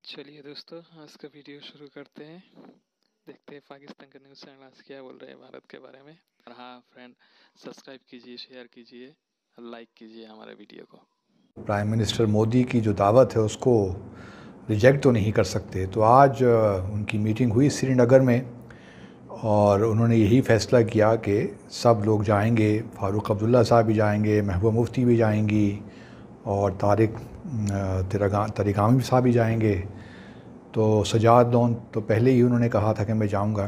चलिए दोस्तों, आज का वीडियो शुरू करते हैं। देखते हैं पाकिस्तान का न्यूज़ चैनल आज क्या बोल रहे हैं भारत के बारे में। और हाँ फ्रेंड, सब्सक्राइब कीजिए, शेयर कीजिए, लाइक कीजिए हमारे वीडियो को। प्राइम मिनिस्टर मोदी की जो दावत है उसको रिजेक्ट तो नहीं कर सकते। तो आज उनकी मीटिंग हुई श्रीनगर में और उन्होंने यही फ़ैसला किया कि सब लोग जाएंगे। फ़ारूक अब्दुल्ला साहब भी जाएंगे, महबूबा मुफ्ती भी जाएंगी और तारिक तरीक़ामी साहब भी जाएंगे। तो सजाद लोन तो पहले ही उन्होंने कहा था कि मैं जाऊंगा।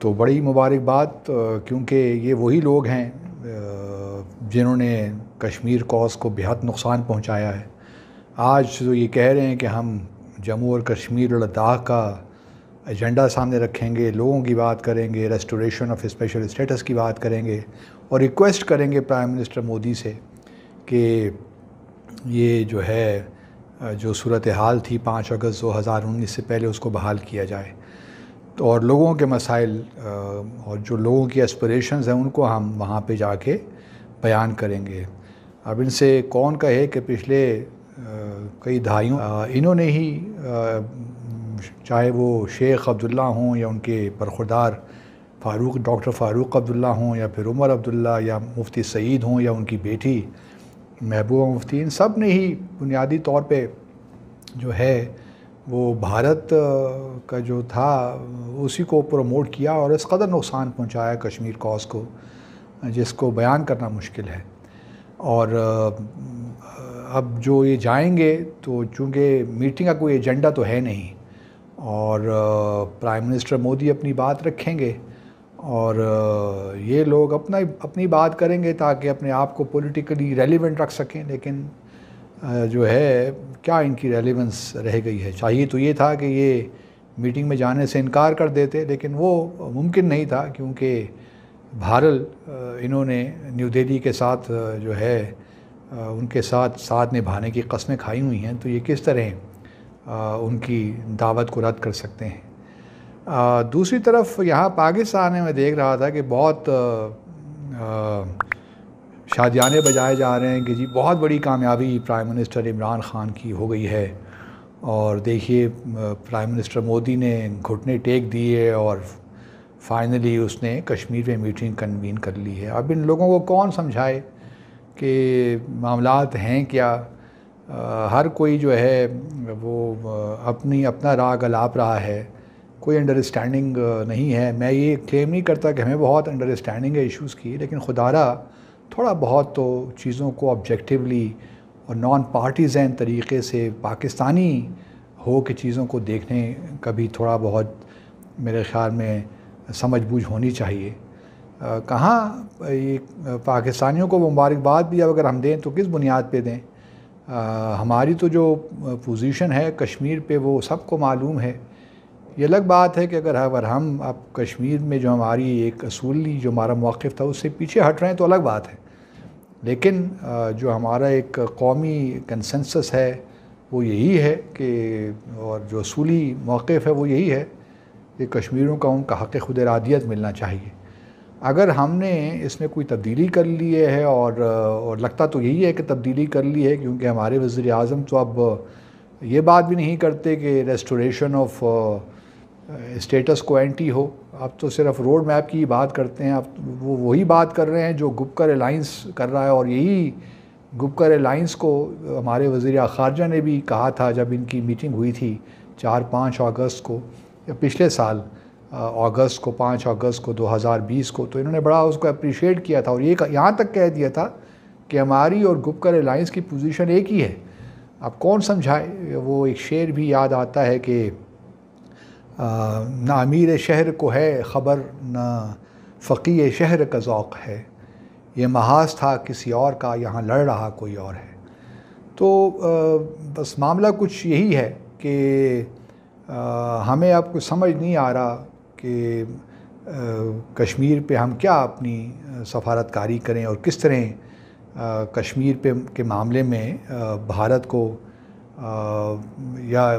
तो बड़ी मुबारकबाद, क्योंकि ये वही लोग हैं जिन्होंने कश्मीर कॉज को बेहद नुकसान पहुंचाया है। आज तो ये कह रहे हैं कि हम जम्मू और कश्मीर और लद्दाख का एजेंडा सामने रखेंगे, लोगों की बात करेंगे, रेस्टोरेशन ऑफ स्पेशल स्टेटस की बात करेंगे और रिक्वेस्ट करेंगे प्राइम मिनिस्टर मोदी से कि ये जो है जो सूरत हाल थी 5 अगस्त 2019 से पहले उसको बहाल किया जाए। तो और लोगों के मसाइल और जो लोगों की एस्पिरेशंस हैं उनको हम वहाँ पे जाके बयान करेंगे। अब इनसे कौन कहे कि पिछले कई दहाइयों इन्होंने ही चाहे वो शेख अब्दुल्ला हों या उनके बरखुरदार डॉक्टर फ़ारूक अब्दुल्ला हों या फिर उमर अब्दुल्ला या मुफ्ती सईद हों या उनकी बेटी महबूबा मुफ्ती, इन सब ने ही बुनियादी तौर पे जो है वो भारत का जो था उसी को प्रमोट किया और इस कदर नुकसान पहुंचाया कश्मीर कॉज को जिसको बयान करना मुश्किल है। और अब जो ये जाएंगे तो चूँकि मीटिंग का कोई एजेंडा तो है नहीं और प्राइम मिनिस्टर मोदी अपनी बात रखेंगे और ये लोग अपनी बात करेंगे ताकि अपने आप को पॉलिटिकली रेलिवेंट रख सकें। लेकिन जो है क्या इनकी रेलिवेंस रह गई है। चाहिए तो ये था कि ये मीटिंग में जाने से इनकार कर देते, लेकिन वो मुमकिन नहीं था क्योंकि बहरहाल इन्होंने न्यू दिल्ली के साथ जो है उनके साथ निभाने की कस्में खाई हुई हैं। तो ये किस तरह उनकी दावत को रद्द कर सकते हैं। दूसरी तरफ यहाँ पाकिस्तान में मैं देख रहा था कि बहुत शादियाने बजाए जा रहे हैं कि जी बहुत बड़ी कामयाबी प्राइम मिनिस्टर इमरान ख़ान की हो गई है। और देखिए प्राइम मिनिस्टर मोदी ने घुटने टेक दिए और फाइनली उसने कश्मीर में मीटिंग कन्वीन कर ली है। अब इन लोगों को कौन समझाए कि मामलात हैं क्या। हर कोई जो है वो अपना राग अलाप रहा है, कोई अंडरस्टैंडिंग नहीं है। मैं ये क्लेम नहीं करता कि हमें बहुत अंडरस्टैंडिंग है इश्यूज़ की, लेकिन खुदारा थोड़ा बहुत तो चीज़ों को ऑब्जेक्टिवली और नॉन पार्टीज़न तरीक़े से पाकिस्तानी हो के चीज़ों को देखने का भी थोड़ा बहुत मेरे ख़्याल में समझ बूझ होनी चाहिए। कहाँ ये पाकिस्तानियों को मुबारकबाद भी अगर हम दें तो किस बुनियाद पे दें। हमारी तो जो पोजीशन है कश्मीर पे वो सबको मालूम है। ये अलग बात है कि अगर हम अब कश्मीर में जो हमारी एक असूली जो हमारा मौक़िफ़ था उससे पीछे हट रहे हैं तो अलग बात है। लेकिन जो हमारा एक कौमी कंसेंसस है वो यही है कि और जो असूली मौक़िफ़ है वो यही है कि कश्मीरियों को उनका हक़ खुद इरादियत मिलना चाहिए। अगर हमने इसमें कोई तब्दीली कर ली है और लगता तो यही है कि तब्दीली कर ली है, क्योंकि हमारे वज़ीर आज़म तो अब ये बात भी नहीं करते कि रेस्टोरेशन ऑफ स्टेटस को एंटी हो। अब तो सिर्फ रोड मैप की बात करते हैं। अब वो वही बात कर रहे हैं जो गुपकर अलाइंस कर रहा है और यही गुपकर अलाइंस को हमारे वज़ीर ख़ारजा ने भी कहा था जब इनकी मीटिंग हुई थी 4-5 अगस्त को, या पिछले साल अगस्त को 5 अगस्त को 2020 को। तो इन्होंने बड़ा उसको अप्रिशिएट किया था और ये यहाँ तक कह दिया था कि हमारी और गुपकर अलाइंस की पोजीशन एक ही है। अब कौन समझाए। वो एक शेर भी याद आता है कि ना अमीर शहर को है ख़बर, ना फ़क़ीह शहर का ज़ौक़ है, ये महाज था किसी और का, यहाँ लड़ रहा कोई और है। तो बस मामला कुछ यही है कि हमें अब कुछ समझ नहीं आ रहा कि कश्मीर पे हम क्या अपनी सफारतकारी करें और किस तरह कश्मीर पे के मामले में भारत को या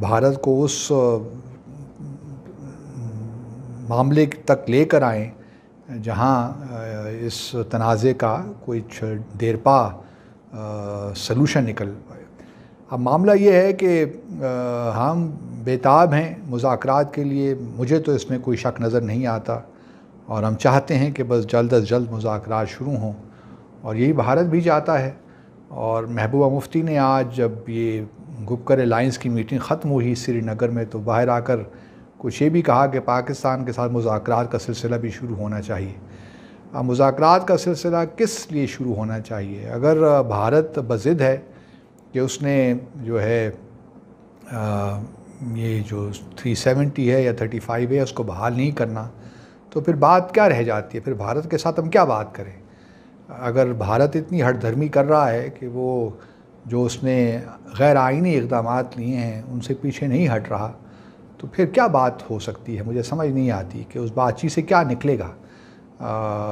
भारत को उस मामले तक लेकर आएँ जहाँ इस तनाज़े का कोई देरपा सलूशन निकल पाए। اب معاملہ یہ ہے کہ ہم بیتاب ہیں مذاکرات کے لیے، مجھے تو اس میں کوئی شک نظر نہیں آتا، اور ہم چاہتے ہیں کہ بس جلد از جلد مذاکرات شروع ہوں، اور یہی بھارت بھی چاہتا ہے۔ اور محبوبہ مفتی نے آج جب یہ گپکر الائنس کی میٹنگ ختم ہوئی سری نگر میں، تو باہر آ کر کچھ یہ بھی کہا کہ پاکستان کے ساتھ مذاکرات کا سلسلہ بھی شروع ہونا چاہیے۔ اب مذاکرات کا سلسلہ کس لیے شروع ہونا چاہیے؟ اگر بھارت بضد ہے کہ اس نے جو ہے یہ جو 370 ہے یا 35 ہے اس کو بحال نہیں کرنا، تو پھر بات کیا رہ جاتی ہے؟ پھر بھارت کے ساتھ ہم کیا بات کریں؟ اگر بھارت اتنی ہٹ دھرمی کر رہا ہے کہ وہ جو اس نے غیر آئینی اقدامات لیے ہیں ان سے پیچھے نہیں ہٹ رہا، تو پھر کیا بات ہو سکتی ہے؟ مجھے سمجھ نہیں آتی کہ اس بات چیت سے کیا نکلے گا۔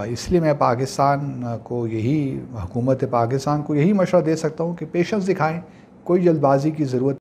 اس لیے میں پاکستان کو حکومت پاکستان کو یہی مشورہ دے سکتا ہوں کہ پیشنس دکھائیں، کوئی جلد بازی کی ضرورت